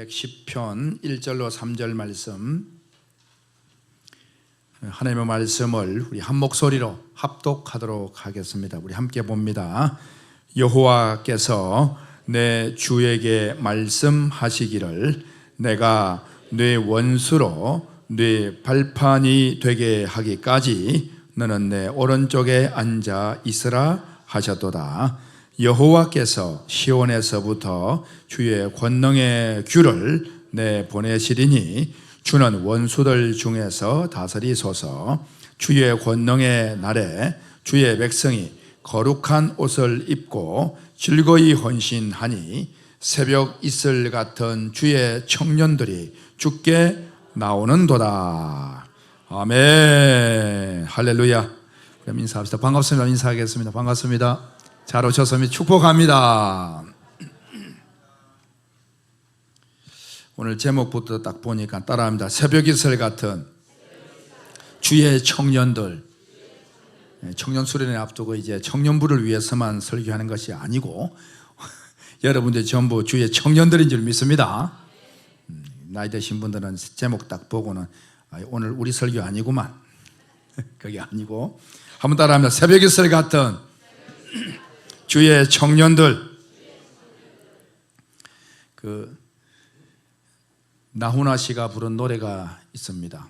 110편 1절로 3절 말씀, 하나님의 말씀을 우리 한 목소리로 합독하도록 하겠습니다. 우리 함께 봅니다. 여호와께서 내 주에게 말씀하시기를 내가 네 원수로 네 발판이 되게 하기까지 너는 내 오른쪽에 앉아 있으라 하셨도다. 여호와께서 시온에서부터 주의 권능의 규를 내 보내시리니 주는 원수들 중에서 다스리소서. 주의 권능의 날에 주의 백성이 거룩한 옷을 입고 즐거이 헌신하니 새벽 이슬 같은 주의 청년들이 주께 나오는도다. 아멘. 할렐루야. 그럼 인사합시다. 반갑습니다. 인사하겠습니다. 반갑습니다. 잘 오셨습니다. 축복합니다. 오늘 제목부터 딱 보니까 따라합니다. 새벽 이슬 같은 주의 청년들. 청년 수련회 앞두고 이제 청년부를 위해서만 설교하는 것이 아니고 여러분들이 전부 주의 청년들인 줄 믿습니다. 나이 드신 분들은 제목 딱 보고는 오늘 우리 설교 아니구만. 그게 아니고 한번 따라합니다. 새벽 이슬 같은 주의 청년들. 나훈아 씨가 부른 노래가 있습니다.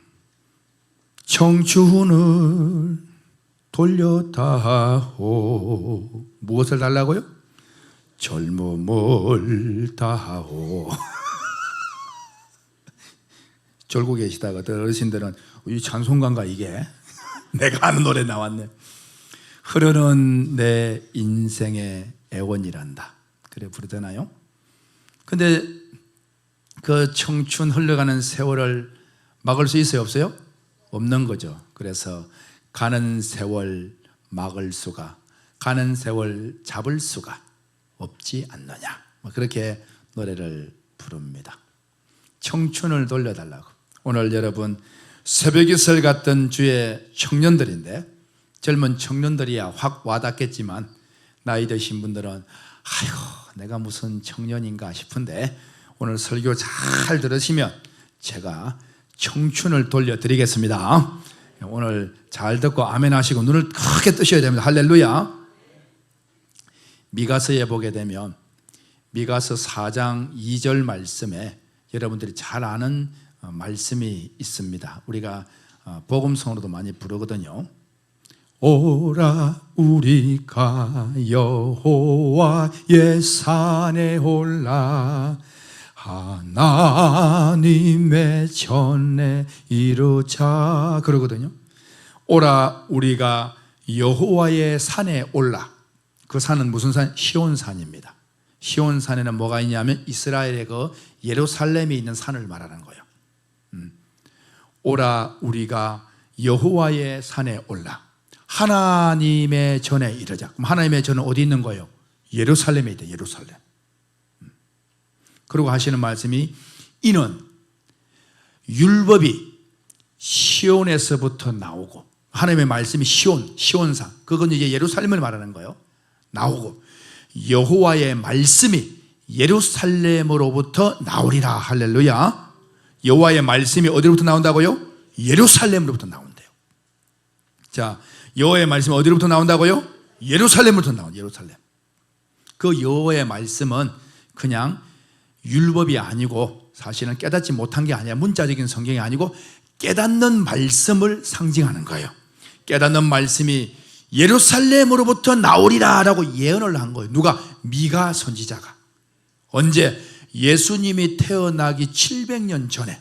청춘을 돌려다오. 무엇을 달라고요? 젊음을 다오. 졸고 계시다가 어르신들은 이 찬송가인가 이게? 내가 아는 노래 나왔네. 흐르는 내 인생의 애원이란다. 그래 부르잖아요. 근데 그 청춘 흘러가는 세월을 막을 수 있어요? 없어요? 없는 거죠. 그래서 가는 세월 막을 수가, 가는 세월 잡을 수가 없지 않느냐, 그렇게 노래를 부릅니다. 청춘을 돌려달라고. 오늘 여러분 새벽 이슬 같은 주의 청년들인데, 젊은 청년들이야 확 와닿겠지만 나이 드신 분들은 아이고 내가 무슨 청년인가 싶은데 오늘 설교 잘 들으시면 제가 청춘을 돌려드리겠습니다. 오늘 잘 듣고 아멘 하시고 눈을 크게 뜨셔야 됩니다. 할렐루야. 미가서에 보게 되면 미가서 4장 2절 말씀에 여러분들이 잘 아는 말씀이 있습니다. 우리가 복음성으로도 많이 부르거든요. 오라 우리가 여호와의 산에 올라 하나님의 전에 이르자 그러거든요. 오라 우리가 여호와의 산에 올라. 그 산은 무슨 산? 시온산입니다. 시온산에는 뭐가 있냐면 이스라엘의 그 예루살렘이 있는 산을 말하는 거예요. 오라 우리가 여호와의 산에 올라 하나님의 전에 이르자. 그럼 하나님의 전은 어디 있는 거예요? 예루살렘에 있다. 예루살렘. 그리고 하시는 말씀이 이는 율법이 시온에서부터 나오고, 하나님의 말씀이 시온산, 그건 이제 예루살렘을 말하는 거예요. 나오고 여호와의 말씀이 예루살렘으로부터 나오리라. 할렐루야. 여호와의 말씀이 어디로부터 나온다고요? 예루살렘으로부터 나온대요. 자, 여호와의 말씀이 어디로부터 나온다고요? 예루살렘으로부터 나온대요. 예루살렘. 그 여호와의 말씀은 그냥 율법이 아니고 사실은 깨닫지 못한 게 아니라 문자적인 성경이 아니고 깨닫는 말씀을 상징하는 거예요. 깨닫는 말씀이 예루살렘으로부터 나오리라 라고 예언을 한 거예요. 누가? 미가 선지자가. 언제? 예수님이 태어나기 700년 전에.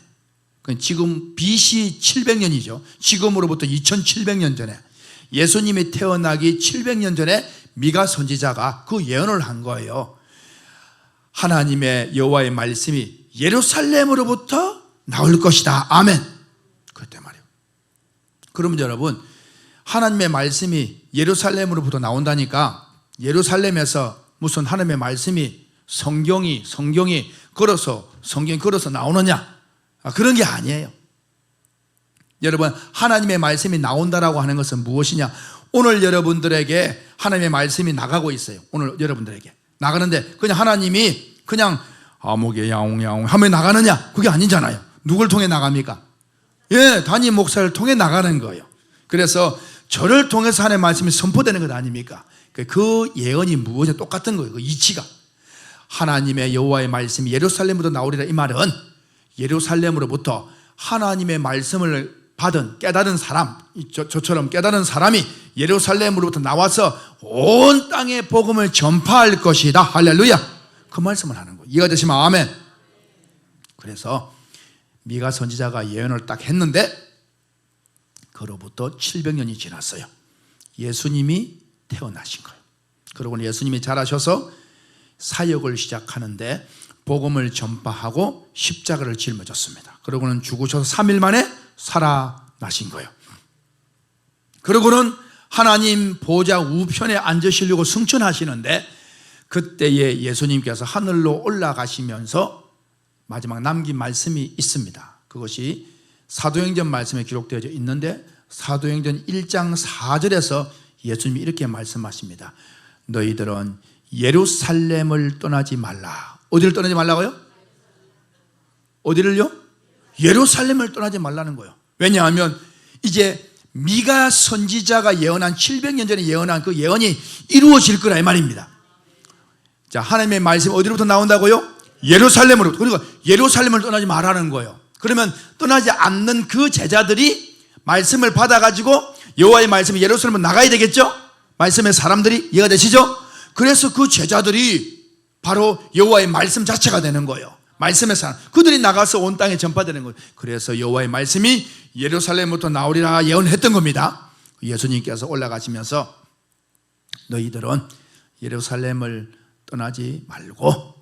지금 BC 700년이죠. 지금으로부터 2700년 전에, 예수님이 태어나기 700년 전에 미가 선지자가 그 예언을 한 거예요. 하나님의 여호와의 말씀이 예루살렘으로부터 나올 것이다. 아멘. 그때 말이에요. 그러면 여러분, 하나님의 말씀이 예루살렘으로부터 나온다니까 예루살렘에서 무슨 하나님의 말씀이 성경이 걸어서 나오느냐? 그런 게 아니에요. 여러분, 하나님의 말씀이 나온다라고 하는 것은 무엇이냐? 오늘 여러분들에게 하나님의 말씀이 나가고 있어요. 오늘 여러분들에게 나가는데 그냥 하나님이 그냥 아무개 야옹야옹 하면 나가느냐? 그게 아니잖아요. 누굴 통해 나갑니까? 예, 담임 목사를 통해 나가는 거예요. 그래서 저를 통해서 하나님의 말씀이 선포되는 것 아닙니까? 그 예언이 무엇에 똑같은 거예요. 그 이치가. 하나님의 여호와의 말씀이 예루살렘으로 나오리라, 이 말은 예루살렘으로부터 하나님의 말씀을 받은 깨달은 사람, 저처럼 깨달은 사람이 예루살렘으로부터 나와서 온 땅에 복음을 전파할 것이다. 할렐루야. 그 말씀을 하는 거예요. 이해가 되시면 아멘. 그래서 미가 선지자가 예언을 딱 했는데 그로부터 700년이 지났어요. 예수님이 태어나신 거예요. 그러고는 예수님이 자라셔서 사역을 시작하는데 복음을 전파하고 십자가를 짊어졌습니다. 그러고는 죽으셔서 3일 만에 살아나신 거예요. 그러고는 하나님 보좌 우편에 앉으시려고 승천하시는데 그때에 예수님께서 하늘로 올라가시면서 마지막 남긴 말씀이 있습니다. 그것이 사도행전 말씀에 기록되어 있는데 사도행전 1장 4절에서 예수님이 이렇게 말씀하십니다. 너희들은 예루살렘을 떠나지 말라. 어디를 떠나지 말라고요? 어디를요? 예루살렘을 떠나지 말라는 거예요. 왜냐하면 이제 미가 선지자가 예언한 700년 전에 예언한 그 예언이 이루어질 거라 이 말입니다. 자, 하나님의 말씀이 어디로부터 나온다고요? 예루살렘으로부터. 그러니까 예루살렘을 떠나지 말라는 거예요. 그러면 떠나지 않는 그 제자들이 말씀을 받아가지고 여호와의 말씀이 예루살렘으로 나가야 되겠죠? 말씀의 사람들이 이해가 되시죠? 그래서 그 제자들이 바로 여호와의 말씀 자체가 되는 거예요. 말씀의 사람, 그들이 나가서 온 땅에 전파되는 거예요. 그래서 여호와의 말씀이 예루살렘부터 나오리라 예언했던 겁니다. 예수님께서 올라가시면서 너희들은 예루살렘을 떠나지 말고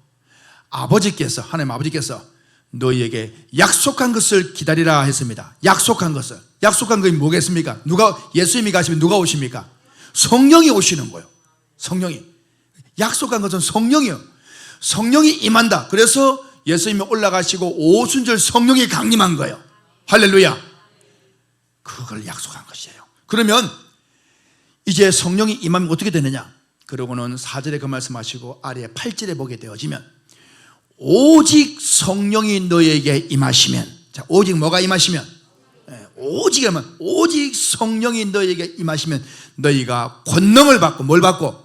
아버지께서, 하나님 아버지께서 너희에게 약속한 것을 기다리라 했습니다. 약속한 것을. 약속한 것이 뭐겠습니까? 예수님이 가시면 누가 오십니까? 성령이 오시는 거예요. 성령이. 약속한 것은 성령이요. 성령이 임한다. 그래서 예수님이 올라가시고 오순절 성령이 강림한 거예요. 할렐루야. 그걸 약속한 것이에요. 그러면 이제 성령이 임하면 어떻게 되느냐? 그러고는 4절에 그 말씀하시고 아래에 8절에 보게 되어지면 오직 성령이 너에게 임하시면, 자, 오직 뭐가 임하시면? 오직 성령이 너에게 임하시면 너희가 권능을 받고, 뭘 받고?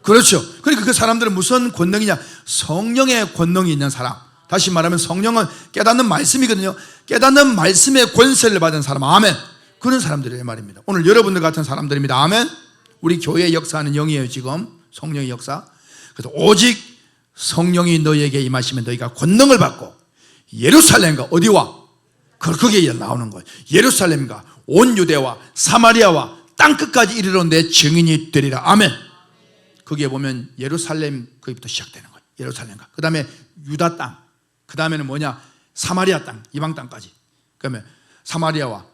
그렇죠. 그러니까 그 사람들은 무슨 권능이냐? 성령의 권능이 있는 사람. 다시 말하면 성령은 깨닫는 말씀이거든요. 깨닫는 말씀의 권세를 받은 사람. 아멘. 그런 사람들이란 말입니다. 오늘 여러분들 같은 사람들입니다. 아멘. 우리 교회의 역사는 영이에요. 지금 성령의 역사. 그래서 오직 성령이 너희에게 임하시면 너희가 권능을 받고 예루살렘과 어디와? 거기에 나오는 거예요. 예루살렘과 온 유대와 사마리아와 땅끝까지 이르러 내 증인이 되리라. 아멘. 거기에 보면 예루살렘, 거기부터 시작되는 거예요. 예루살렘과 그 다음에 유다 땅, 그 다음에는 뭐냐? 사마리아 땅, 이방 땅까지. 그러면 사마리아와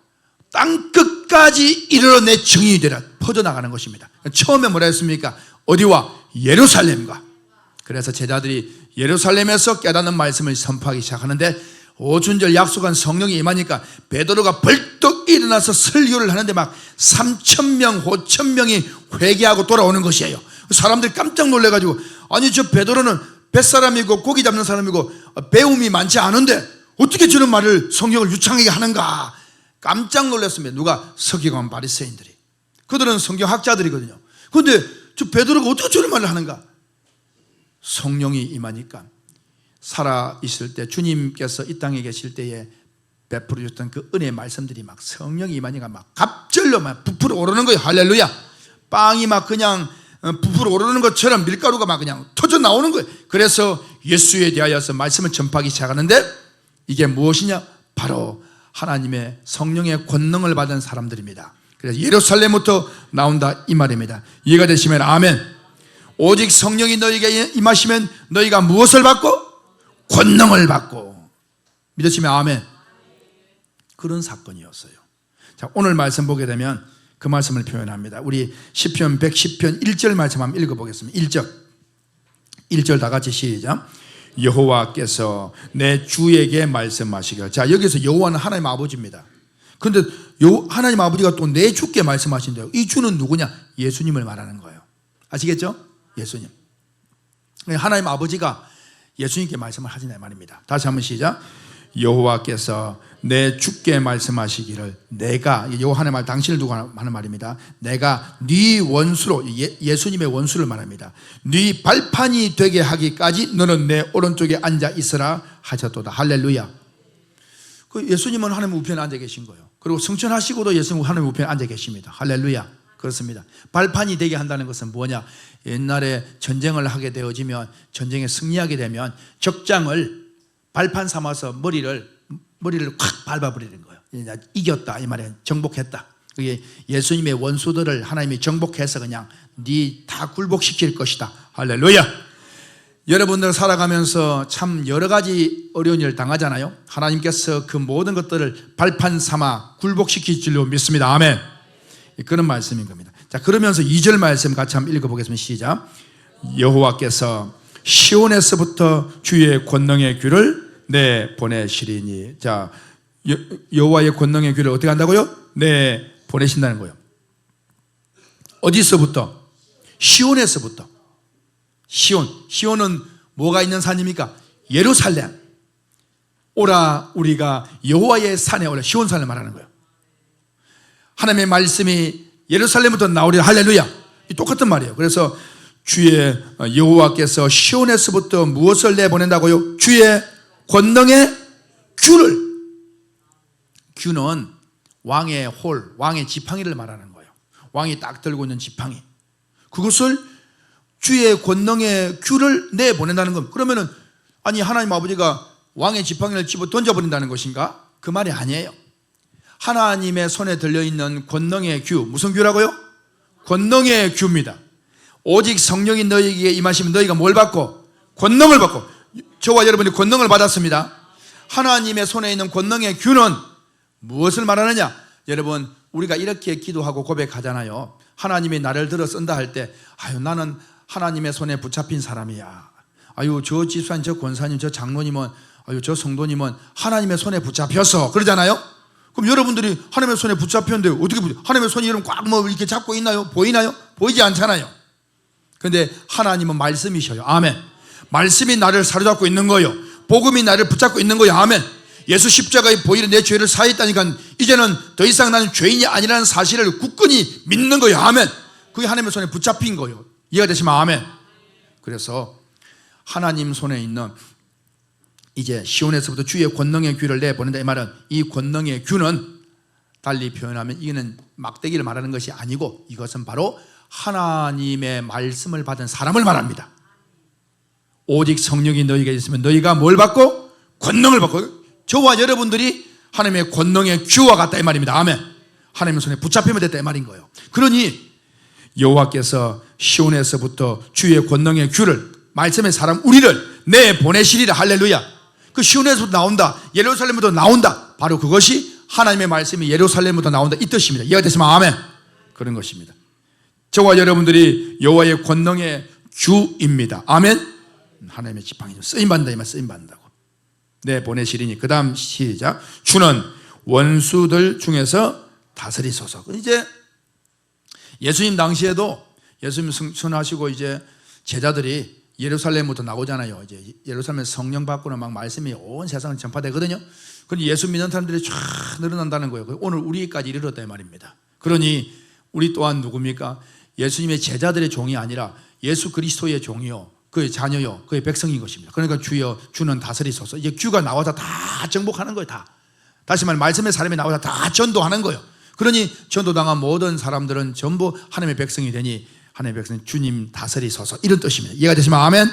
땅끝까지 이르러 내 증인이 되리라. 퍼져나가는 것입니다. 처음에 뭐라 했습니까? 어디와? 예루살렘과. 그래서 제자들이 예루살렘에서 깨닫는 말씀을 선포하기 시작하는데 오순절 약속한 성령이 임하니까 베드로가 벌떡 일어나서 설교를 하는데 막 3,000명, 5,000명이 회개하고 돌아오는 것이에요. 사람들이 깜짝 놀래가지고, 아니 저 베드로는 뱃사람이고 고기 잡는 사람이고 배움이 많지 않은데 어떻게 저런 말을 성경을 유창하게 하는가? 깜짝 놀랐습니다. 누가? 서기관 바리새인들이. 그들은 성경학자들이거든요. 그런데 저 베드로가 어떻게 저런 말을 하는가? 성령이 임하니까 살아있을 때 주님께서 이 땅에 계실 때에 베풀어 주셨던 그 은혜의 말씀들이 막 성령이 임하니까 막 갑절로 막 부풀어 오르는 거예요. 할렐루야. 빵이 막 그냥 부풀어 오르는 것처럼 밀가루가 막 그냥 터져 나오는 거예요. 그래서 예수에 대하여서 말씀을 전파하기 시작하는데 이게 무엇이냐? 바로 하나님의 성령의 권능을 받은 사람들입니다. 그래서 예루살렘부터 나온다 이 말입니다. 이해가 되시면 아멘. 오직 성령이 너희에게 임하시면 너희가 무엇을 받고? 권능을 받고. 믿으시면 아멘. 그런 사건이었어요. 자, 오늘 말씀 보게 되면 그 말씀을 표현합니다. 우리 시편 110편 1절 말씀 한번 읽어보겠습니다. 1절 다 같이 시작. 여호와께서 내 주에게 말씀하시기를. 자, 여기서 여호와는 하나님 아버지입니다. 그런데 하나님 아버지가 또 내 주께 말씀하신대요. 이 주는 누구냐? 예수님을 말하는 거예요. 아시겠죠? 예수님. 하나님 아버지가 예수님께 말씀을 하시네 말입니다. 다시 한번 시작. 여호와께서 내 주께 말씀하시기를 내가, 여호와의 말 당신을 두고 하는 말입니다. 내가 네 원수로, 예수님의 원수를 말합니다. 네 발판이 되게 하기까지 너는 내 오른쪽에 앉아 있으라 하셨도다. 할렐루야. 그 예수님은 하나님 우편에 앉아 계신 거예요. 그리고 승천하시고도 예수님은 하나님 우편에 앉아 계십니다. 할렐루야. 그렇습니다. 발판이 되게 한다는 것은 뭐냐? 옛날에 전쟁을 하게 되어지면, 전쟁에 승리하게 되면 적장을 발판 삼아서 머리를 확 밟아버리는 거예요. 이겼다 이 말이에요. 정복했다. 그게 예수님의 원수들을 하나님이 정복해서 그냥 네 다 굴복시킬 것이다. 할렐루야. 여러분들 살아가면서 참 여러 가지 어려운 일을 당하잖아요. 하나님께서 그 모든 것들을 발판 삼아 굴복시킬 줄로 믿습니다. 아멘. 그런 말씀인 겁니다. 자, 그러면서 2절 말씀 같이 한번 읽어보겠습니다. 시작. 여호와께서 시온에서부터 주의 권능의 귀를 내 보내시리니. 자, 여호와의 권능의 귀를 어떻게 한다고요? 내 보내신다는 거예요. 어디서부터? 시온에서부터. 시온은 뭐가 있는 산입니까? 예루살렘. 오라 우리가 여호와의 산에 오라. 시온산을 말하는 거예요. 하나님의 말씀이 예루살렘부터 나오리라. 할렐루야. 똑같은 말이에요. 그래서 주의 여호와께서 시온에서부터 무엇을 내보낸다고요? 주의 권능의 귤을. 귤은 왕의 홀, 왕의 지팡이를 말하는 거예요. 왕이 딱 들고 있는 지팡이. 그것을 주의 권능의 귤을 내보낸다는 겁니다. 그러면은 아니 하나님 아버지가 왕의 지팡이를 집어 던져버린다는 것인가? 그 말이 아니에요. 하나님의 손에 들려있는 권능의 귤, 무슨 귤라고요? 권능의 귤입니다. 오직 성령이 너희에게 임하시면 너희가 뭘 받고? 권능을 받고. 저와 여러분이 권능을 받았습니다. 하나님의 손에 있는 권능의 귤은 무엇을 말하느냐? 여러분, 우리가 이렇게 기도하고 고백하잖아요. 하나님이 나를 들어 쓴다 할 때, 아유 나는 하나님의 손에 붙잡힌 사람이야. 아유 저 집사님, 저 권사님, 저 장로님은, 아유 저 성도님은 하나님의 손에 붙잡혔어. 그러잖아요. 그럼 여러분들이 하나님의 손에 붙잡혔는데 어떻게 하나님의 손이 여러분 꽉 뭐 이렇게 잡고 있나요? 보이나요? 보이지 않잖아요. 그런데 하나님은 말씀이셔요. 아멘. 말씀이 나를 사로잡고 있는 거예요. 복음이 나를 붙잡고 있는 거예요. 아멘. 예수 십자가에 보이는 내 죄를 사했다니까 이제는 더 이상 나는 죄인이 아니라는 사실을 굳건히 믿는 거예요. 아멘. 그게 하나님의 손에 붙잡힌 거예요. 이해가 되시면 아멘. 그래서 하나님 손에 있는 이제 시온에서부터 주의 권능의 귀를 내보낸다. 이 말은 이 권능의 귀는 달리 표현하면 이거는 막대기를 말하는 것이 아니고 이것은 바로 하나님의 말씀을 받은 사람을 말합니다. 오직 성령이 너희가 있으면 너희가 뭘 받고? 권능을 받고. 저와 여러분들이 하나님의 권능의 귀와 같다 이 말입니다. 아멘. 하나님의 손에 붙잡히면 됐다 이 말인 거예요. 그러니 여호와께서 시온에서부터 주의 권능의 귀를, 말씀의 사람 우리를 내보내시리라. 할렐루야. 그 시온에서부터 나온다, 예루살렘부터 나온다, 바로 그것이 하나님의 말씀이 예루살렘부터 나온다 이 뜻입니다. 이해가 되시면 아멘. 그런 것입니다. 저와 여러분들이 여호와의 권능의 귀입니다. 아멘. 하나님의 지팡이 쓰임받는다 이 말, 쓰임받는다고. 내보내시리니. 그 다음 시작. 주는 원수들 중에서 다스리소서. 이제 예수님 당시에도 예수님 승천하시고 이제 제자들이 예루살렘부터 나오잖아요. 이제 예루살렘 성령 받고는 막 말씀이 온 세상을 전파되거든요. 그런데 예수 믿는 사람들이 쫙 늘어난다는 거예요. 오늘 우리까지 이르렀다 이 말입니다. 그러니 우리 또한 누굽니까? 예수님의 제자들의 종이 아니라 예수 그리스도의 종이요, 그의 자녀요, 그의 백성인 것입니다. 그러니까 주여, 주는 다스리소서. 이제 주가 나와서 다 정복하는 거예요. 다. 다시 말해 말씀의 사람이 나와서 다 전도하는 거예요. 그러니 전도당한 모든 사람들은 전부 하나님의 백성이 되니 하나님의 백성 주님 다스리소서 이런 뜻입니다. 이해가 되시면 아멘.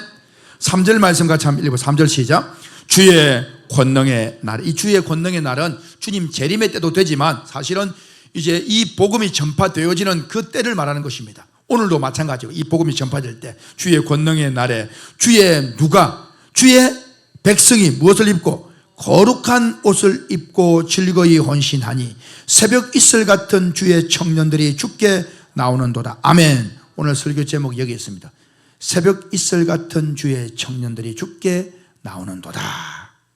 3절 말씀 같이 한번 읽고 3절 시작. 주의 권능의 날. 이 주의 권능의 날은 주님 재림의 때도 되지만 사실은 이제 이 복음이 전파되어지는 그 때를 말하는 것입니다. 오늘도 마찬가지고 이 복음이 전파될 때 주의 권능의 날에 주의 누가, 주의 백성이 무엇을 입고? 거룩한 옷을 입고 즐거이 헌신하니 새벽 이슬 같은 주의 청년들이 주께 나오는도다. 아멘. 오늘 설교 제목 여기 있습니다. 새벽 이슬 같은 주의 청년들이 주께 나오는도다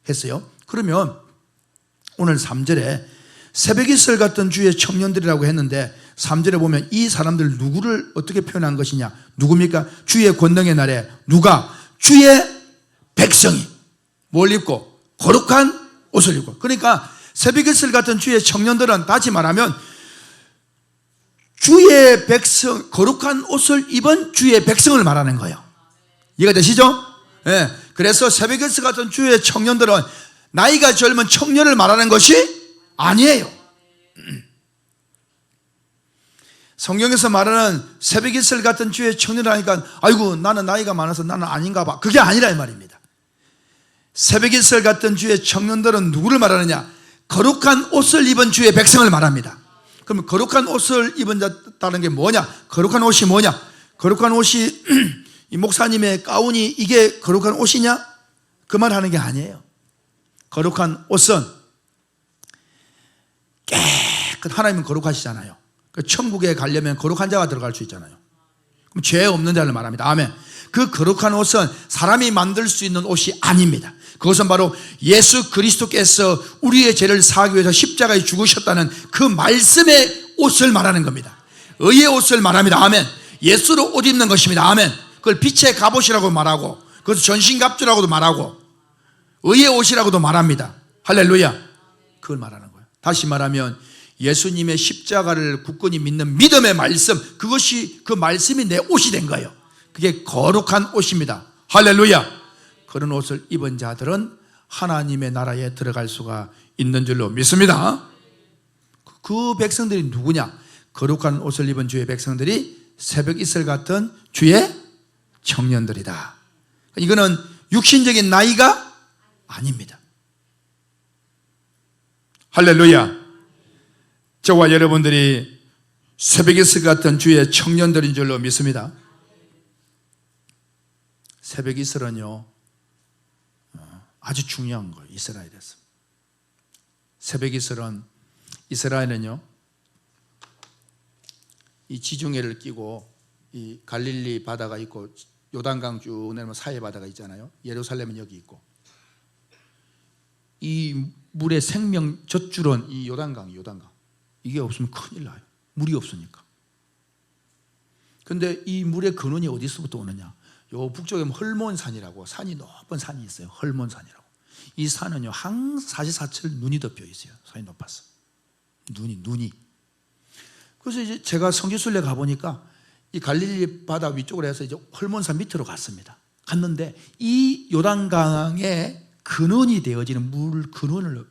했어요. 그러면 오늘 3절에 새벽 이슬 같은 주의 청년들이라고 했는데 3절에 보면 이 사람들 누구를 어떻게 표현한 것이냐? 누굽니까? 주의 권능의 날에 누가? 주의 백성이 뭘 입고? 거룩한 옷을 입고. 그러니까 새벽이슬 같은 주의 청년들은 다시 말하면 주의 백성, 거룩한 옷을 입은 주의 백성을 말하는 거예요. 이해가 되시죠? 예. 그래서 새벽이슬 같은 주의 청년들은 나이가 젊은 청년을 말하는 것이 아니에요. 성경에서 말하는 새벽이슬 같은 주의 청년이라니까 아이고 나는 나이가 많아서 나는 아닌가 봐, 그게 아니라 이 말입니다. 새벽이슬 같은 주의 청년들은 누구를 말하느냐? 거룩한 옷을 입은 주의 백성을 말합니다. 그럼 거룩한 옷을 입은다는 게 뭐냐? 거룩한 옷이 뭐냐? 거룩한 옷이 이 목사님의 가운이 이게 거룩한 옷이냐? 그 말 하는 게 아니에요. 거룩한 옷은 깨끗, 하나님은 거룩하시잖아요. 천국에 가려면 거룩한 자가 들어갈 수 있잖아요. 그럼 죄 없는 자를 말합니다. 아멘. 그 거룩한 옷은 사람이 만들 수 있는 옷이 아닙니다. 그것은 바로 예수 그리스도께서 우리의 죄를 사하기 위해서 십자가에 죽으셨다는 그 말씀의 옷을 말하는 겁니다. 의의 옷을 말합니다. 아멘. 예수로 옷 입는 것입니다. 아멘. 그걸 빛의 갑옷이라고 말하고, 그것을 전신갑주라고도 말하고, 의의 옷이라고도 말합니다. 할렐루야. 그걸 말하는 거예요. 다시 말하면 예수님의 십자가를 굳건히 믿는 믿음의 말씀, 그것이, 그 말씀이 내 옷이 된 거예요. 그게 거룩한 옷입니다. 할렐루야. 그런 옷을 입은 자들은 하나님의 나라에 들어갈 수가 있는 줄로 믿습니다. 그 백성들이 누구냐? 거룩한 옷을 입은 주의 백성들이 새벽 이슬 같은 주의 청년들이다. 이거는 육신적인 나이가 아닙니다. 할렐루야. 저와 여러분들이 새벽 이슬 같은 주의 청년들인 줄로 믿습니다. 새벽 이슬은요 아주 중요한 거예요. 이스라엘에서 새벽 이슬은, 이스라엘은요 이 지중해를 끼고 이 갈릴리 바다가 있고 요단강 쭉 내려면 사해 바다가 있잖아요. 예루살렘은 여기 있고, 이 물의 생명 젖줄은 이 요단강, 이게 없으면 큰일 나요. 물이 없으니까. 근데 이 물의 근원이 어디서부터 오느냐? 요 북쪽에 헐몬산이라고 산이 높은 산이 있어요. 헐몬산이라고. 이 산은요 사시사철 눈이 덮여 있어요. 산이 높아서 눈이. 그래서 이제 제가 성지순례 가보니까 이 갈릴리 바다 위쪽으로 해서 이제 헐몬산 밑으로 갔습니다. 갔는데 이 요단강의 근원이 되어지는 물 근원을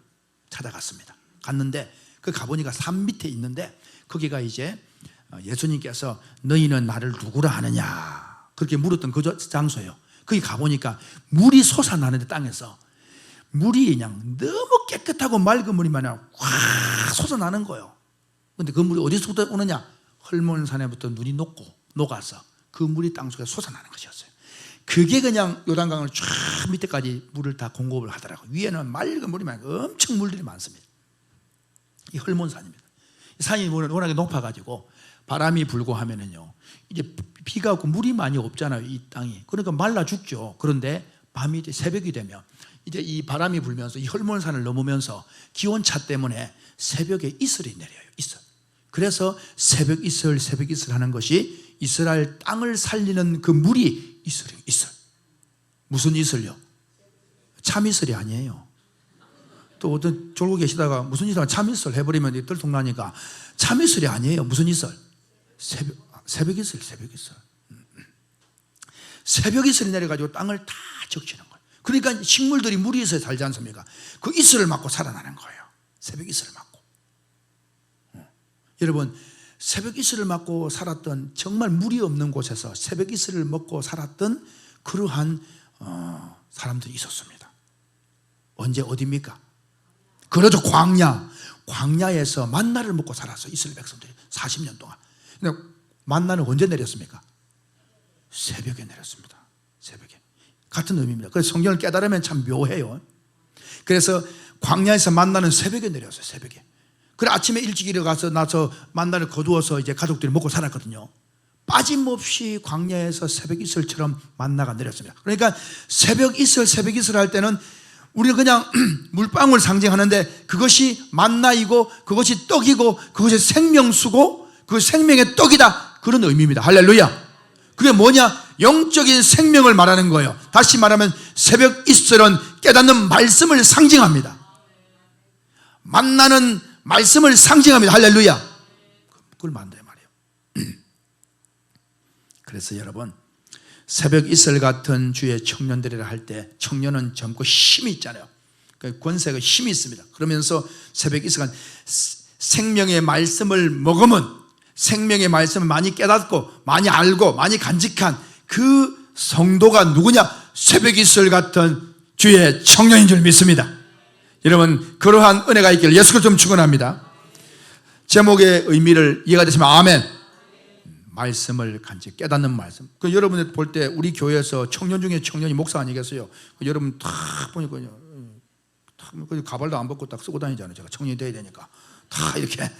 찾아갔습니다. 갔는데 그 가보니까 산 밑에 있는데 거기가 이제 예수님께서 너희는 나를 누구라 하느냐 그렇게 물었던 그 장소예요. 거기 가보니까 물이 솟아나는데 땅에서 물이 그냥 너무 깨끗하고 맑은 물이 그냥 확 솟아나는 거예요. 근데 그 물이 어디서부터 오느냐? 헐몬산에부터 눈이 녹아서 그 물이 땅속에 솟아나는 것이었어요. 그게 그냥 요단강을 쫙 밑에까지 물을 다 공급을 하더라고요. 위에는 맑은 물이 많고 엄청 물들이 많습니다. 이 헐몬산입니다. 산이 워낙에 높아가지고 바람이 불고 하면은요 이제 비가 오고 물이 많이 없잖아요. 이 땅이. 그러니까 말라 죽죠. 그런데 밤이 이제 새벽이 되면 이제 이 바람이 불면서 이 헐몬산을 넘으면서 기온차 때문에 새벽에 이슬이 내려요. 이슬. 그래서 새벽 이슬 하는 것이 이스라엘 땅을 살리는 그 물이 이슬이에요. 이슬. 무슨 이슬요? 참 이슬이 아니에요. 또 어떤 졸고 계시다가 무슨 이슬 참 이슬 해버리면 들통나니까 참 이슬이 아니에요. 무슨 이슬? 새벽 이슬. 새벽 이슬이 내려가지고 땅을 다 적시는 거예요. 그러니까 식물들이 물이 있어야 살지 않습니까? 그 이슬을 맞고 살아나는 거예요. 새벽 이슬을 맞고. 여러분 새벽 이슬을 맞고 살았던, 정말 물이 없는 곳에서 새벽 이슬을 먹고 살았던 그러한 사람들이 있었습니다. 언제 어디입니까? 그러죠. 광야에서 만나를 먹고 살았어요. 이스라엘 백성들이 40년 동안. 근데 만나는 언제 내렸습니까? 새벽에 내렸습니다. 새벽에. 같은 의미입니다. 그래서 성경을 깨달으면 참 묘해요. 그래서 광야에서 만나는 새벽에 내렸어요. 새벽에. 그래 아침에 일찍 일어나서 나서 만나를 거두어서 이제 가족들이 먹고 살았거든요. 빠짐없이 광야에서 새벽 이슬처럼 만나가 내렸습니다. 그러니까 새벽 이슬 할 때는 우리는 그냥 물방울 상징하는데 그것이 만나이고 그것이 떡이고 그것이 생명수고 그 생명의 떡이다, 그런 의미입니다. 할렐루야. 그게 뭐냐? 영적인 생명을 말하는 거예요. 다시 말하면 새벽 이슬은 깨닫는 말씀을 상징합니다. 만나는 말씀을 상징합니다. 할렐루야. 그걸 만들어 말이에요. 그래서 여러분, 새벽 이슬 같은 주의 청년들이라 할 때 청년은 젊고 힘이 있잖아요. 권세가 힘이 있습니다. 그러면서 새벽 이슬 같은 생명의 말씀을 먹으면 생명의 말씀을 많이 깨닫고 많이 알고 많이 간직한 그 성도가 누구냐? 새벽 이슬 같은 주의 청년인 줄 믿습니다. 여러분, 그러한 은혜가 있기를 예수 그리스도 좀 축원합니다. 제목의 의미를 이해가 되시면 아멘. 말씀을 간직, 깨닫는 말씀. 그 여러분들 볼 때 우리 교회에서 청년 중에 청년이 목사 아니겠어요? 여러분 탁 보니까 가발도 안 벗고 딱 쓰고 다니잖아요. 제가 청년이 돼야 되니까 다 이렇게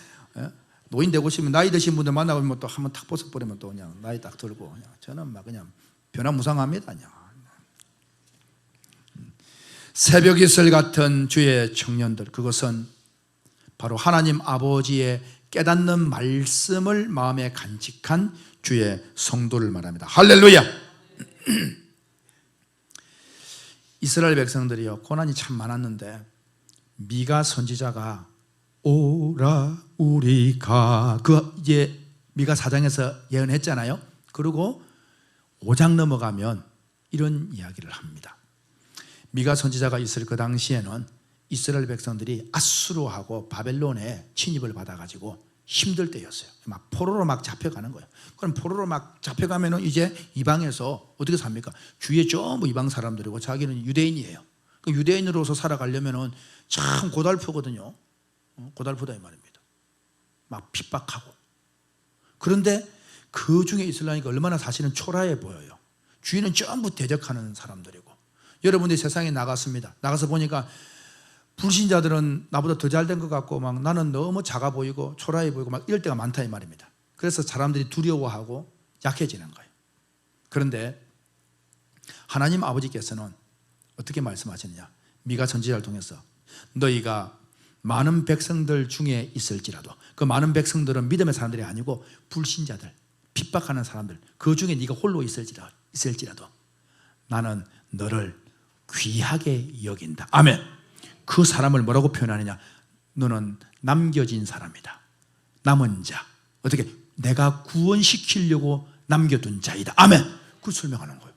노인 되고 싶으면 나이 드신 분들 만나보면 또 한번 탁 벗어버리면 또 그냥 나이 딱 들고 그냥 저는 막 그냥 변화무쌍합니다. 그냥. 새벽 이슬 같은 주의 청년들, 그것은 바로 하나님 아버지의 깨닫는 말씀을 마음에 간직한 주의 성도를 말합니다. 할렐루야. 이스라엘 백성들이요, 고난이 참 많았는데 미가 선지자가 오라 우리가 이제 미가 4장에서 예언했잖아요. 그리고 5장 넘어가면 이런 이야기를 합니다. 미가 선지자가 있을 그 당시에는 이스라엘 백성들이 아수르하고 바벨론에 침입을 받아가지고 힘들 때였어요. 막 포로로 막 잡혀가는 거예요. 그럼 포로로 막 잡혀가면은 이제 이방에서 어떻게 삽니까? 주위에 전부 이방 사람들이고 자기는 유대인이에요. 그 유대인으로서 살아가려면은 참 고달프거든요. 고달프다 이 말입니다. 막 핍박하고. 그런데 그 중에 있으려니까 얼마나 사실은 초라해 보여요. 주위는 전부 대적하는 사람들이고. 여러분들이 세상에 나갔습니다. 나가서 보니까 불신자들은 나보다 더 잘된 것 같고 막 나는 너무 작아 보이고 초라해 보이고 막 이럴 때가 많다 이 말입니다. 그래서 사람들이 두려워하고 약해지는 거예요. 그런데 하나님 아버지께서는 어떻게 말씀하시느냐? 미가 선지자를 통해서 너희가 많은 백성들 중에 있을지라도, 그 많은 백성들은 믿음의 사람들이 아니고 불신자들, 핍박하는 사람들, 그 중에 네가 홀로 있을지라도 나는 너를 귀하게 여긴다. 아멘. 그 사람을 뭐라고 표현하느냐? 너는 남겨진 사람이다. 남은 자. 어떻게? 내가 구원시키려고 남겨둔 자이다. 아멘. 그걸 설명하는 거예요.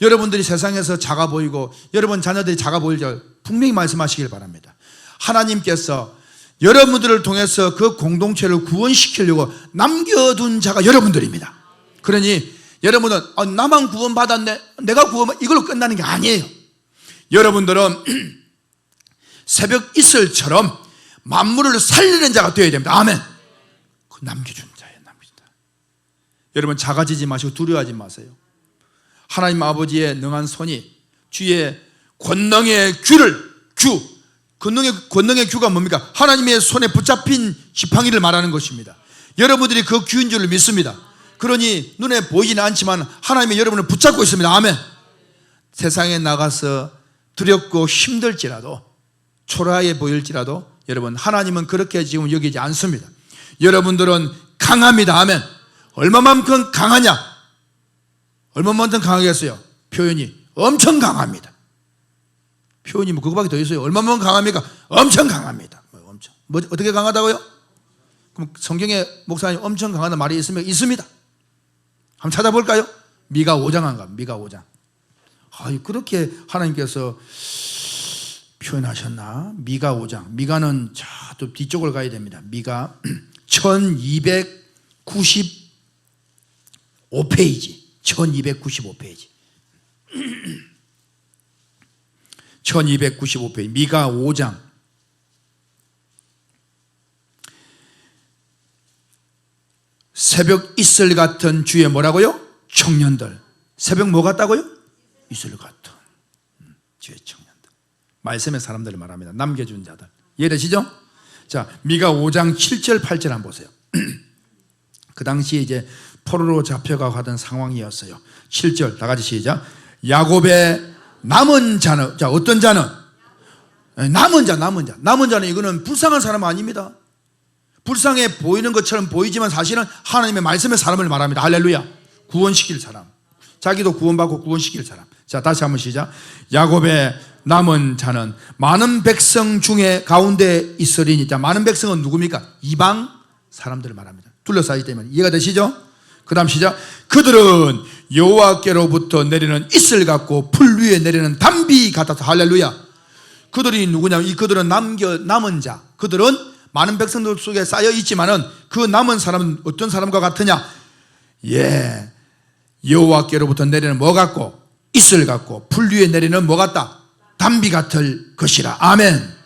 여러분들이 세상에서 작아 보이고 여러분 자녀들이 작아 보일 때 분명히 말씀하시길 바랍니다. 하나님께서 여러분들을 통해서 그 공동체를 구원시키려고 남겨둔 자가 여러분들입니다. 그러니 여러분은 나만 구원받았네, 내가 구원, 이걸로 끝나는 게 아니에요. 여러분들은 새벽 이슬처럼 만물을 살리는 자가 되어야 됩니다. 아멘. 그 남겨준 자예요. 남겨준 자. 여러분 작아지지 마시고 두려워하지 마세요. 하나님 아버지의 능한 손이 주의 권능의 권능의 규가 뭡니까? 하나님의 손에 붙잡힌 지팡이를 말하는 것입니다. 여러분들이 그 규인 줄 믿습니다. 그러니 눈에 보이지는 않지만 하나님이 여러분을 붙잡고 있습니다. 아멘. 세상에 나가서 두렵고 힘들지라도 초라해 보일지라도 여러분 하나님은 그렇게 지금 여기지 않습니다. 여러분들은 강합니다. 아멘. 얼마만큼 강하냐? 얼마만큼 강하겠어요? 표현이 엄청 강합니다. 표현이 뭐 그거밖에 더 있어요. 얼마만큼 강합니까? 엄청 강합니다. 엄청. 뭐 어떻게 강하다고요? 그럼 성경에 목사님 엄청 강하다는 말이 있으면 있습니다. 한번 찾아볼까요? 미가 5장 한가? 미가 5장. 그렇게 하나님께서 표현하셨나? 미가 5장. 미가는 또 뒤쪽을 가야 됩니다. 미가 1295페이지. 1295페이지. 1295페이지. 미가 5장. 새벽 이슬 같은 주의 뭐라고요? 청년들. 새벽 뭐 같다고요? 이슬 같은 주의 청년들. 말씀의 사람들을 말합니다. 남겨준 자들. 이해되시죠? 자, 미가 5장 7절 8절 한번 보세요. 그 당시에 이제 포로로 잡혀가고 하던 상황이었어요. 7절 다 같이 시작. 야곱의 남은 자는, 자 어떤 자는? 남은 자는 이거는 불쌍한 사람 아닙니다. 불쌍해 보이는 것처럼 보이지만 사실은 하나님의 말씀의 사람을 말합니다. 할렐루야. 구원시킬 사람. 자기도 구원받고 구원시킬 사람. 자, 다시 한번 시작. 야곱의 남은 자는 많은 백성 중에 가운데 있으리니. 자, 많은 백성은 누굽니까? 이방 사람들을 말합니다. 둘러싸기 때문에. 이해가 되시죠? 그 다음 시작. 그들은 여호와께로부터 내리는 이슬 같고 풀 위에 내리는 담비 같아서. 할렐루야. 그들이 누구냐면, 이 그들은 남은 자. 그들은 많은 백성들 속에 쌓여 있지만은 그 남은 사람은 어떤 사람과 같으냐? 예, 여호와께로부터 내리는 뭐 같고? 이슬 같고 풀 위에 내리는 뭐 같다? 담비 같을 것이라. 아멘.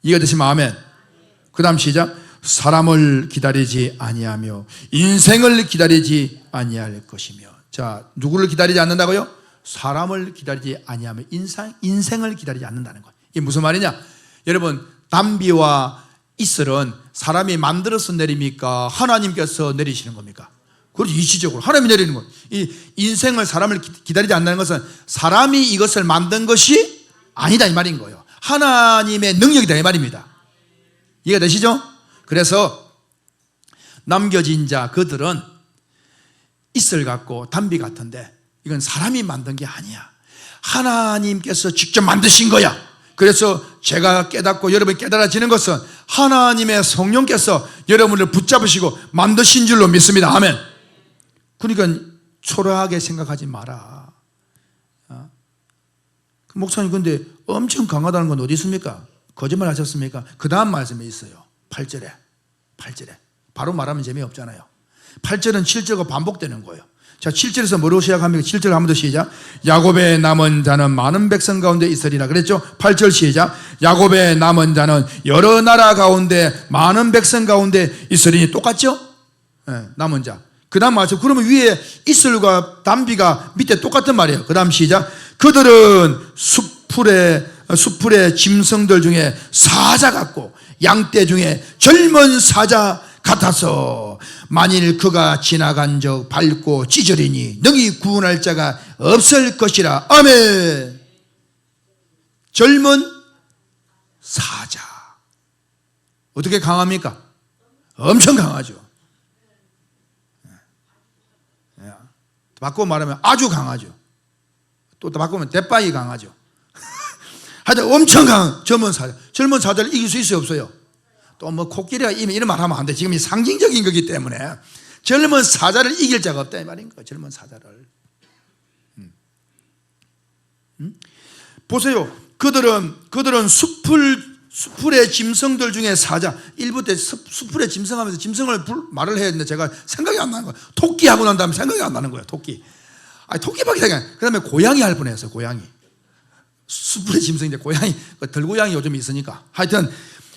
이해가 되시면 아멘. 그 다음 시작. 사람을 기다리지 아니하며 인생을 기다리지 아니할 것이며. 자, 누구를 기다리지 않는다고요? 사람을 기다리지 아니하며 인생을 기다리지 않는다는 거예요. 이게 무슨 말이냐? 여러분, 담비와 이슬은 사람이 만들어서 내립니까? 하나님께서 내리시는 겁니까? 그렇죠. 이치적으로 하나님이 내리는 거예요. 이 인생을, 사람을 기다리지 않는다는 것은 사람이 이것을 만든 것이 아니다 이 말인 거예요. 하나님의 능력이다 이 말입니다. 이해가 되시죠? 그래서 남겨진 자, 그들은 이슬 같고 담비 같은데 이건 사람이 만든 게 아니야. 하나님께서 직접 만드신 거야. 그래서 제가 깨닫고 여러분이 깨달아지는 것은 하나님의 성령께서 여러분을 붙잡으시고 만드신 줄로 믿습니다. 아멘. 그러니까 초라하게 생각하지 마라. 목사님, 근데 엄청 강하다는 건 어디 있습니까? 거짓말 하셨습니까? 그 다음 말씀에 있어요. 8절에. 바로 말하면 재미없잖아요. 8절은 7절과 반복되는 거예요. 자, 7절에서 뭐로 시작합니까? 7절 한 번 더 시작. 야곱의 남은 자는 많은 백성 가운데 있으리라 그랬죠? 8절 시작. 야곱의 남은 자는 여러 나라 가운데 많은 백성 가운데 있으리니. 똑같죠? 네, 남은 자. 그 다음 말씀. 그러면 위에 이슬과 담비가 밑에 똑같은 말이에요. 그 다음 시작. 그들은 수풀의 짐승들 중에 사자 같고 양떼 중에 젊은 사자 같아서 만일 그가 지나간 적 밟고 찢으리니 능히 구원할 자가 없을 것이라. 아멘. 젊은 사자. 어떻게 강합니까? 엄청 강하죠. 바꾸고 말하면 아주 강하죠. 또 바꾸면 대빠이 강하죠. 하여튼 엄청 강한 젊은 사자. 젊은 사자를 이길 수 있어요, 없어요? 또 뭐 코끼리가 이런 말 하면 안 돼. 지금 이 상징적인 거기 때문에 젊은 사자를 이길 자가 없다 이 말인 거예요. 젊은 사자를. 보세요. 그들은 수풀의 짐승들 중에 사자. 일부 때 수풀의 짐승 하면서 짐승을 말을 해야 되는데 제가 생각이 안 나는 거예요. 토끼 하고 난 다음에 생각이 안 나는 거예요. 토끼. 아니, 토끼밖에 생각이 안 나요. 그 다음에 고양이 할 뻔했어요. 고양이. 수풀의 짐승인데 고양이, 들고양이 요즘 있으니까. 하여튼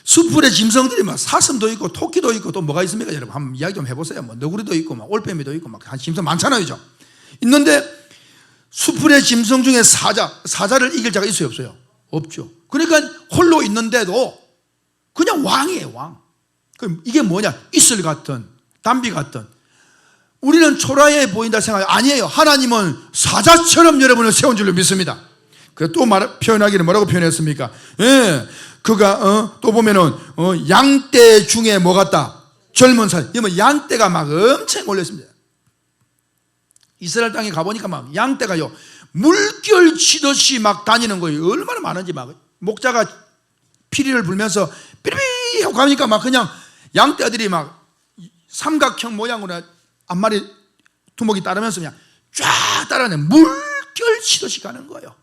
수풀의 짐승들이 막 사슴도 있고 토끼도 있고 또 뭐가 있습니까? 여러분 한번 이야기 좀 해보세요. 뭐 너구리도 있고 막 올빼미도 있고 막 짐승 많잖아요. 그죠? 있는데 수풀의 짐승 중에 사자를 이길 자가 있어요, 없어요? 없죠. 그러니까 홀로 있는데도 그냥 왕이에요, 왕. 그럼 이게 뭐냐? 이슬 같은, 담비 같은. 우리는 초라해 보인다 생각해요. 아니에요. 하나님은 사자처럼 여러분을 세운 줄로 믿습니다. 그래서 또 표현하기를 뭐라고 표현했습니까? 예, 그가 또 보면은 양떼 중에 뭐 같다? 젊은 사자. 이러면 양떼가 막 엄청 몰렸습니다. 이스라엘 땅에 가보니까 막 양떼가요 물결 치듯이 막 다니는 거예요. 얼마나 많은지. 막 목자가 피리를 불면서 삐리삐리 하고 가니까 막 그냥 양떼들이 막 삼각형 모양으로 앞마리 두목이 따르면서 그냥 쫙 따라내 물결 치듯이 가는 거예요.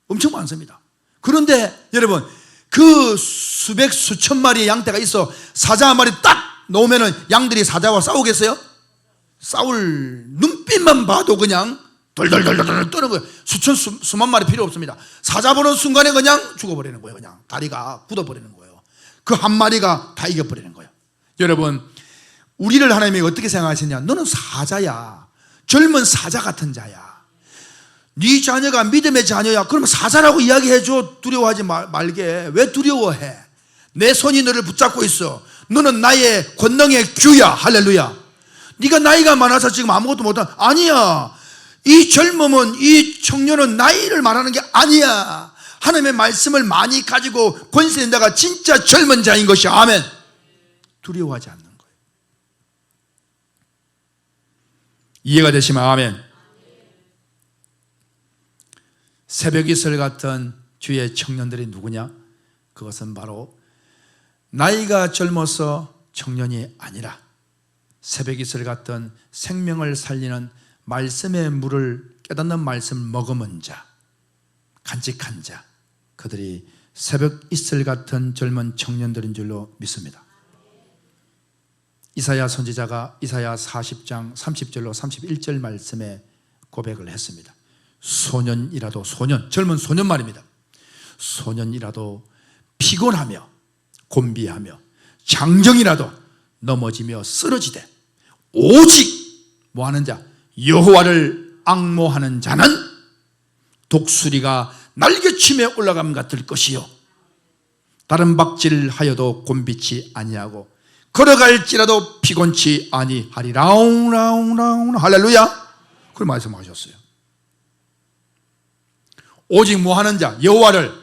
엄청 많습니다. 그런데 여러분, 그 수백 수천 마리의 양떼가 있어 사자 한 마리 딱 놓으면은 양들이 사자와 싸우겠어요? 싸울 눈빛만 봐도 그냥 돌돌돌돌 떠는 거예요. 수만 마리 필요 없습니다. 사자 보는 순간에 그냥 죽어버리는 거예요. 그냥 다리가 굳어버리는 거예요. 그 한 마리가 다 이겨버리는 거예요. 여러분, 우리를 하나님이 어떻게 생각하시냐? 너는 사자야. 젊은 사자 같은 자야. 네 자녀가 믿음의 자녀야. 그러면 사자라고 이야기해줘. 두려워하지 말게. 왜 두려워해? 내 손이 너를 붙잡고 있어. 너는 나의 권능의 규야. 할렐루야. 네가 나이가 많아서 지금 아무것도 못한. 아니야. 이 젊음은, 이 청년은 나이를 말하는 게 아니야. 하나님의 말씀을 많이 가지고 권세인 자가 진짜 젊은 자인 것이. 아멘. 두려워하지 않는 거예요. 이해가 되시면 아멘. 새벽 이슬 같은 주의 청년들이 누구냐? 그것은 바로 나이가 젊어서 청년이 아니라 새벽 이슬 같은 생명을 살리는 말씀의 물을 깨닫는 말씀을 머금은 자, 간직한 자, 그들이 새벽 이슬 같은 젊은 청년들인 줄로 믿습니다. 이사야 선지자가 이사야 40장 30절로 31절 말씀에 고백을 했습니다. 소년이라도, 소년, 젊은 소년 말입니다. 소년이라도 피곤하며 곤비하며 장정이라도 넘어지며 쓰러지되 오직 뭐하는 자? 여호와를 앙모하는 자는 독수리가 날개침에 올라감 같을 것이요 다른 박질하여도 곤비치 아니하고 걸어갈지라도 피곤치 아니하리라. 라웅라웅라웅 할렐루야. 그걸 말씀하셨어요. 오직 뭐하는 자? 여호와를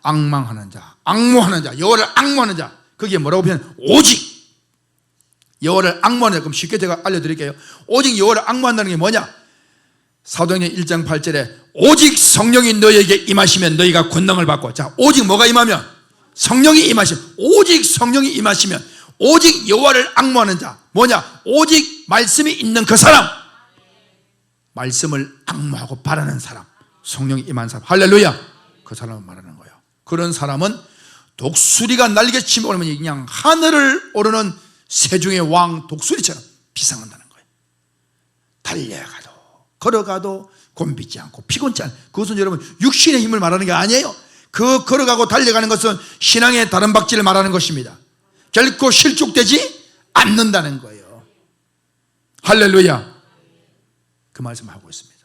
앙망하는 자, 앙모하는 자, 여호와를 앙모하는 자. 그게 뭐라고 표현? 오직 여호와를 앙모하는 자. 그럼 쉽게 제가 알려드릴게요. 오직 여호와를 앙모한다는 게 뭐냐? 사도행전 1장 8절에 오직 성령이 너희에게 임하시면 너희가 권능을 받고. 자, 오직 뭐가 임하면? 성령이 임하시면. 오직 성령이 임하시면 오직 여호와를 앙모하는 자. 뭐냐? 오직 말씀이 있는 그 사람, 말씀을 앙모하고 바라는 사람, 성령이 임한 사람. 할렐루야. 그 사람을 말하는 거예요. 그런 사람은 독수리가 날개치며 오르면 그냥 하늘을 오르는 세중의 왕 독수리처럼 비상한다는 거예요. 달려가도 걸어가도 곤비지 않고 피곤치 않고. 그것은 여러분 육신의 힘을 말하는 게 아니에요. 그 걸어가고 달려가는 것은 신앙의 다른 박질을 말하는 것입니다. 결코 실족되지 않는다는 거예요. 할렐루야. 그 말씀을 하고 있습니다.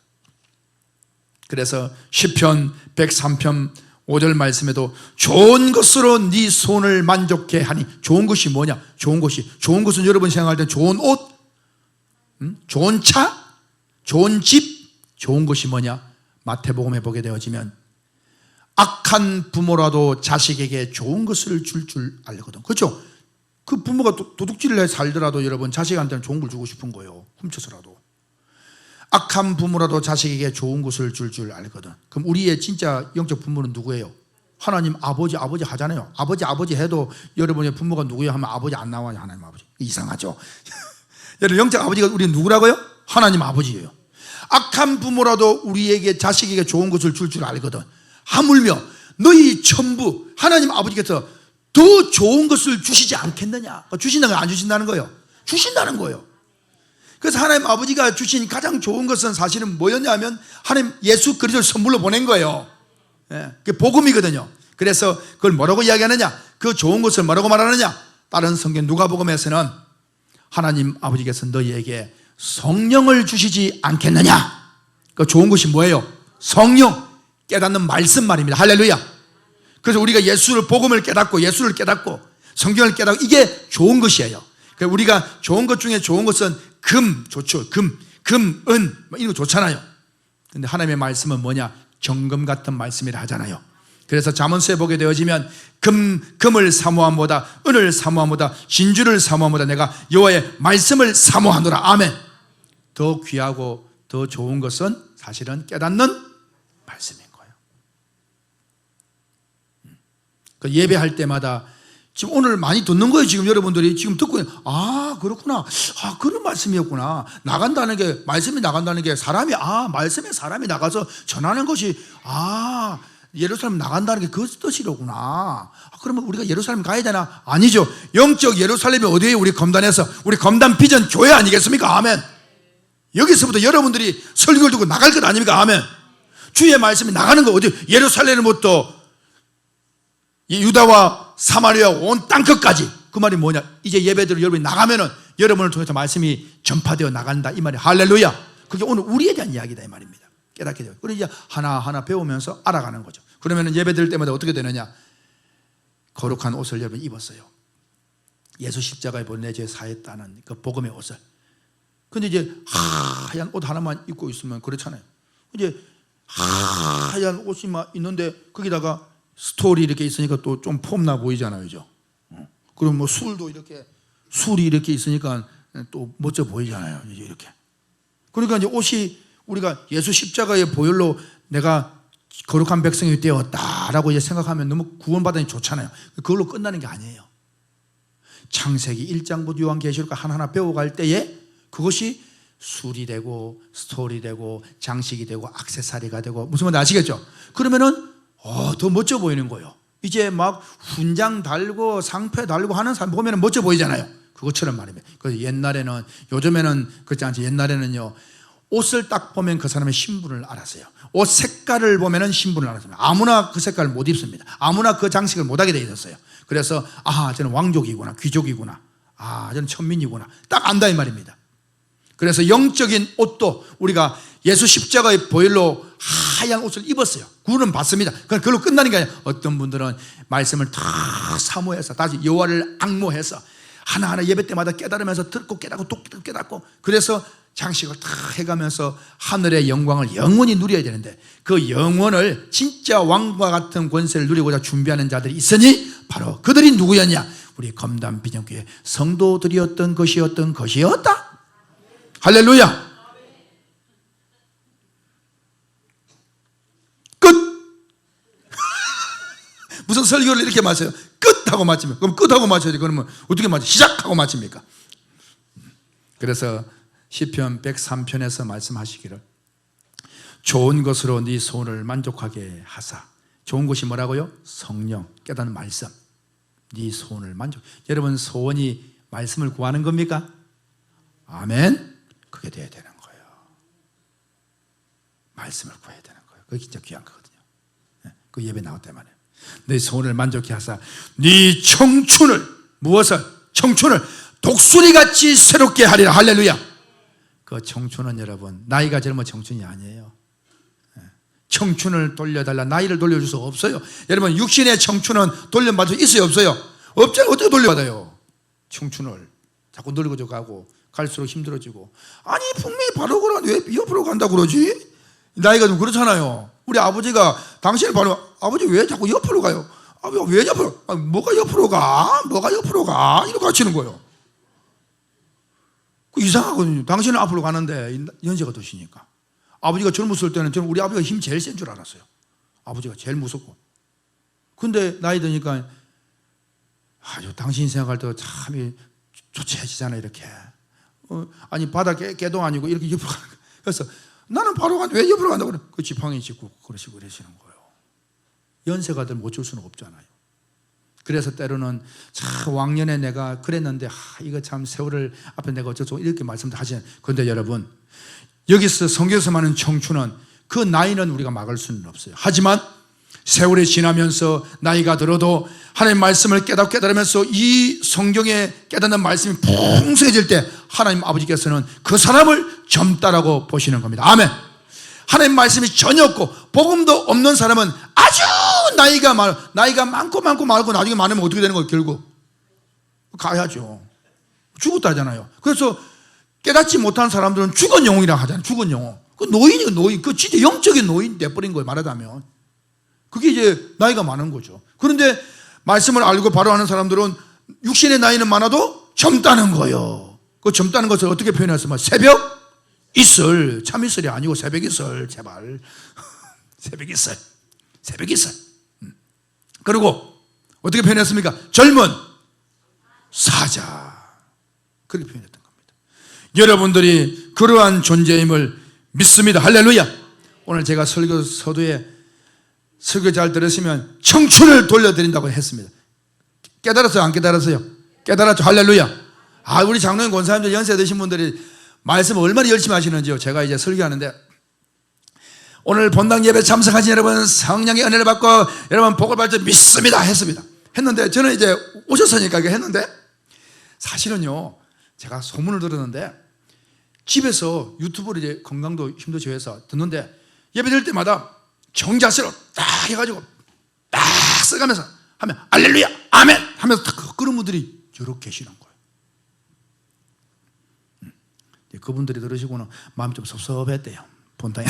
그래서 시편 103편 5절 말씀에도 좋은 것으로 네 손을 만족해 하니. 좋은 것이 뭐냐? 좋은 것은 여러분 생각할 때 좋은 옷, 좋은 차, 좋은 집. 좋은 것이 뭐냐? 마태복음에 보게 되어지면 악한 부모라도 자식에게 좋은 것을 줄 알거든. 그렇죠? 그 부모가 도둑질을 해 살더라도 여러분 자식한테는 좋은 걸 주고 싶은 거예요. 훔쳐서라도. 악한 부모라도 자식에게 좋은 것을 줄 알거든. 그럼 우리의 진짜 영적 부모는 누구예요? 하나님 아버지 하잖아요. 아버지 해도 여러분의 부모가 누구예요 하면 아버지 안 나와요. 하나님 아버지. 이상하죠? 여러분 영적 아버지가 우리 누구라고요? 하나님 아버지예요. 악한 부모라도 우리에게 자식에게 좋은 것을 줄 알거든. 하물며 너희 전부 하나님 아버지께서 더 좋은 것을 주시지 않겠느냐? 주신다는 거 안 주신다는 거예요? 주신다는 거예요. 그래서 하나님 아버지가 주신 가장 좋은 것은 사실은 뭐였냐면 하나님 예수 그리스도를 선물로 보낸 거예요. 그게 복음이거든요. 그래서 그걸 뭐라고 이야기하느냐? 그 좋은 것을 뭐라고 말하느냐? 다른 성경 누가복음에서는 하나님 아버지께서 너희에게 성령을 주시지 않겠느냐? 그 좋은 것이 뭐예요? 성령, 깨닫는 말씀 말입니다. 할렐루야. 그래서 우리가 예수를 복음을 깨닫고 예수를 깨닫고 성경을 깨닫고 이게 좋은 것이에요. 우리가 좋은 것 중에 좋은 것은 금 좋죠. 금, 은 이런 거 좋잖아요. 근데 하나님의 말씀은 뭐냐? 정금 같은 말씀이라 하잖아요. 그래서 잠언서에 보게 되어지면 금을 사모함보다 은을 사모함보다 진주를 사모함보다 내가 여호와의 말씀을 사모하노라. 아멘. 더 귀하고 더 좋은 것은 사실은 깨닫는 말씀인 거예요. 그 예배할 때마다 지금 오늘 많이 듣는 거예요. 지금 여러분들이 지금 듣고 그렇구나. 그런 말씀이었구나. 나간다는 게 말씀이 나간다는 게 사람이 말씀에 사람이 나가서 전하는 것이 예루살렘 나간다는 게 그 뜻이로구나. 그러면 우리가 예루살렘 가야 되나? 아니죠. 영적 예루살렘이 어디에요? 우리 검단에서. 우리 검단 비전 교회 아니겠습니까? 아멘. 여기서부터 여러분들이 설교를 듣고 나갈 것 아닙니까? 아멘. 주의 말씀이 나가는 거 어디? 예루살렘부터 유다와 사마리아 온 땅 끝까지. 그 말이 뭐냐? 이제 예배대로 여러분이 나가면은 여러분을 통해서 말씀이 전파되어 나간다 이 말이. 할렐루야. 그게 오늘 우리에 대한 이야기다 이 말입니다. 깨닫게 돼요. 그리고 이제 하나하나 배우면서 알아가는 거죠. 그러면은 예배 드릴 때마다 어떻게 되느냐? 거룩한 옷을 여러분 입었어요. 예수 십자가에 보내 죄 사했다는 그 복음의 옷을. 근데 이제 하얀 옷 하나만 입고 있으면 그렇잖아요. 이제 하얀 옷이 막 있는데 거기다가 스토리 이렇게 있으니까 또 좀 폼나 보이잖아요, 그죠? 그럼 뭐 술이 이렇게 있으니까 또 멋져 보이잖아요, 이제 이렇게. 그러니까 이제 옷이 우리가 예수 십자가의 보혈로 내가 거룩한 백성이 되었다라고 이제 생각하면 너무 구원받으니 좋잖아요. 그걸로 끝나는 게 아니에요. 창세기 1장부터 요한계시록 하나하나 배워갈 때에 그것이 술이 되고 스토리 되고 장식이 되고 액세서리가 되고 무슨 말인지 아시겠죠? 그러면은 더 멋져 보이는 거예요. 이제 막 훈장 달고 상패 달고 하는 사람 보면 멋져 보이잖아요. 그것처럼 말입니다. 그래서 옛날에는, 요즘에는 그렇지 않지, 옛날에는요 옷을 딱 보면 그 사람의 신분을 알았어요. 옷 색깔을 보면 신분을 알았습니다. 아무나 그 색깔을 못 입습니다. 아무나 그 장식을 못하게 되어 있었어요. 그래서 저는 왕족이구나, 귀족이구나, 저는 천민이구나 딱 안다 이 말입니다. 그래서 영적인 옷도 우리가 예수 십자가의 보혈로 하얀 옷을 입었어요. 구원은 받습니다. 그걸로 끝나는 게 아니라 어떤 분들은 말씀을 다 사모해서 다시 여호와를 앙모해서 하나하나 예배 때마다 깨달으면서 듣고 깨닫고 또 깨닫고 그래서 장식을 다 해가면서 하늘의 영광을 영원히 누려야 되는데 그 영원을 진짜 왕과 같은 권세를 누리고자 준비하는 자들이 있으니 바로 그들이 누구였냐? 우리 검담 비전교회 성도들이었던 것이었다. 할렐루야. 끝. 무슨 설교를 이렇게 마쳐요? 끝하고 마치면, 그럼 끝하고 마쳐야지. 그러면 어떻게 마쳐? 시작하고 마칩니까? 그래서 시편 103편에서 말씀하시기를 좋은 것으로 네 소원을 만족하게 하사. 좋은 것이 뭐라고요? 성령, 깨닫는 말씀. 네 소원을 만족. 여러분 소원이 말씀을 구하는 겁니까? 아멘. 그게 돼야 되는 거예요. 말씀을 구해야 되는 거예요. 그게 진짜 귀한 거거든요. 그 예배 나올 때 말이에요. 네 소원을 만족케 하사 네 청춘을 무엇을? 청춘을 독수리같이 새롭게 하리라. 할렐루야. 그 청춘은 여러분 나이가 젊어 청춘이 아니에요. 청춘을 돌려달라. 나이를 돌려줄 수 없어요. 여러분 육신의 청춘은 돌려받을 수 있어요 없어요? 없잖아요. 어떻게 돌려받아요? 청춘을 자꾸 늙어져 가고 갈수록 힘들어지고. 아니 분명히 바로 그러는데 왜 옆으로 간다 그러지? 나이가 좀 그렇잖아요. 우리 아버지가 당신을 바로 아버지 왜 자꾸 옆으로 가요? 왜 옆으로? 뭐가 옆으로 가? 뭐가 옆으로 가? 이렇게 가치는 거예요. 그 이상하거든요. 당신은 앞으로 가는데 연세가 드시니까. 아버지가 젊었을 때는 저는 우리 아버지가 힘 제일 센 줄 알았어요. 아버지가 제일 무섭고. 근데 나이 드니까 당신 생각할 때 참 조치해지잖아 이렇게. 아니 바다 깨도 아니고 이렇게 옆으로 가는 거예요. 그래서 나는 바로 간다. 왜 옆으로 간다고 그래? 그 지팡이 짚고 그러시는 거예요. 연세가 들 못 줄 수는 없잖아요. 그래서 때로는 참 왕년에 내가 그랬는데 이거 참 세월을 앞에 내가 어쩌고 이렇게 말씀하시는. 그런데 여러분 여기서 성경에서 말하는 청춘은 그 나이는 우리가 막을 수는 없어요. 하지만 세월이 지나면서 나이가 들어도 하나님 말씀을 깨달으면서 이 성경에 깨닫는 말씀이 풍성해질 때 하나님 아버지께서는 그 사람을 젊다라고 보시는 겁니다. 아멘. 하나님 말씀이 전혀 없고 복음도 없는 사람은 아주 나이가 많고 나중에 많으면 어떻게 되는 거예요? 결국 가야죠. 죽었다 하잖아요. 그래서 깨닫지 못한 사람들은 죽은 영혼이라 하잖아요. 죽은 영혼. 그 노인이에요. 노인. 그 진짜 영적인 노인 돼버린 거예요. 말하자면 그게 이제 나이가 많은 거죠. 그런데 말씀을 알고 바로 하는 사람들은 육신의 나이는 많아도 젊다는 거예요. 그 젊다는 것을 어떻게 표현했으면 새벽 이슬, 참 이슬이 아니고 새벽 이슬, 제발. 새벽 이슬. 그리고 어떻게 표현했습니까? 젊은 사자. 그렇게 표현했던 겁니다. 여러분들이 그러한 존재임을 믿습니다. 할렐루야. 오늘 제가 설교 서두에 설교 잘 들으시면 청춘을 돌려드린다고 했습니다. 깨달았어요? 안 깨달았어요? 깨달았죠? 할렐루야. 우리 장로님 권사님들 연세 드신 분들이 말씀을 얼마나 열심히 하시는지요. 제가 이제 설교하는데 오늘 본당 예배 참석하신 여러분 성령의 은혜를 받고 여러분 복을 받을 줄 믿습니다 했습니다. 했는데 저는 이제 오셨으니까 이렇게 했는데 사실은요 제가 소문을 들었는데 집에서 유튜브를 이제 건강도 힘도 좋아해서 듣는데 예배 드릴 때마다 정자세로 딱 해가지고 딱 써가면서 하면 알렐루야 아멘 하면서 딱 그런 분들이 이렇게 계시는 거예요. 그분들이 들으시고는 마음이 좀 섭섭했대요. 본당에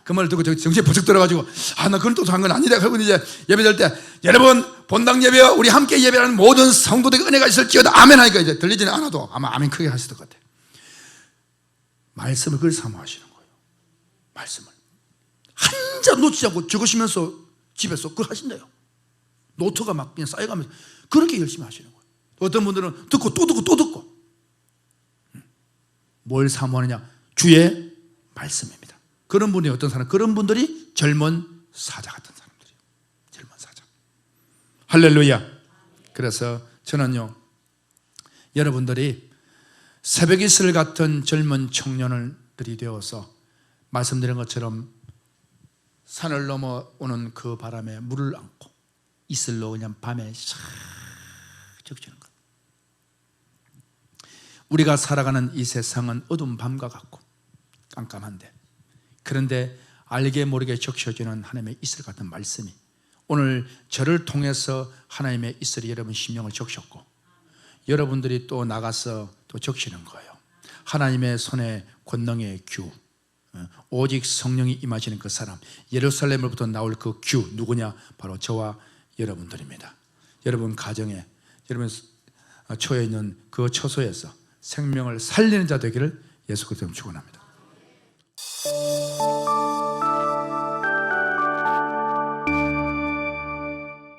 그 말을 듣고 정신이 번쩍 들어가지고 나 그건 또 한 건 아니다 하고 이제 예배 드릴 때 여러분 본당 예배와 우리 함께 예배하는 모든 성도들에게 은혜가 있을지어다 아멘 하니까 이제 들리지는 않아도 아마 아멘 크게 하실 것 같아요. 말씀을 그걸 사모하시는 거예요. 말씀을 한 자 놓치지 않고 적으시면서 집에서 그걸 하신대요. 노트가 막 그냥 쌓여가면서 그렇게 열심히 하시는 거예요. 어떤 분들은 듣고 또 듣고 또 듣고. 뭘 사모하느냐? 주의 말씀입니다. 그런 분이 어떤 사람? 그런 분들이 젊은 사자 같은 사람들이에요. 젊은 사자. 할렐루야. 그래서 저는요, 여러분들이 새벽 이슬 같은 젊은 청년들이 되어서 말씀드린 것처럼 산을 넘어오는 그 바람에 물을 안고 이슬로 그냥 밤에 샥 적시는 것. 우리가 살아가는 이 세상은 어두운 밤과 같고 깜깜한데, 그런데 알게 모르게 적셔지는 하나님의 이슬 같은 말씀이 오늘 저를 통해서 하나님의 이슬이 여러분 심령을 적셨고, 여러분들이 또 나가서 또 적시는 거예요. 하나님의 손에 권능의 규, 오직 성령이 임하시는 그 사람, 예루살렘으로부터 나올 그 규 누구냐? 바로 저와 여러분들입니다. 여러분 가정에, 여러분 처해 있는 그 처소에서 생명을 살리는 자 되기를 예수 그리스도로 축원합니다.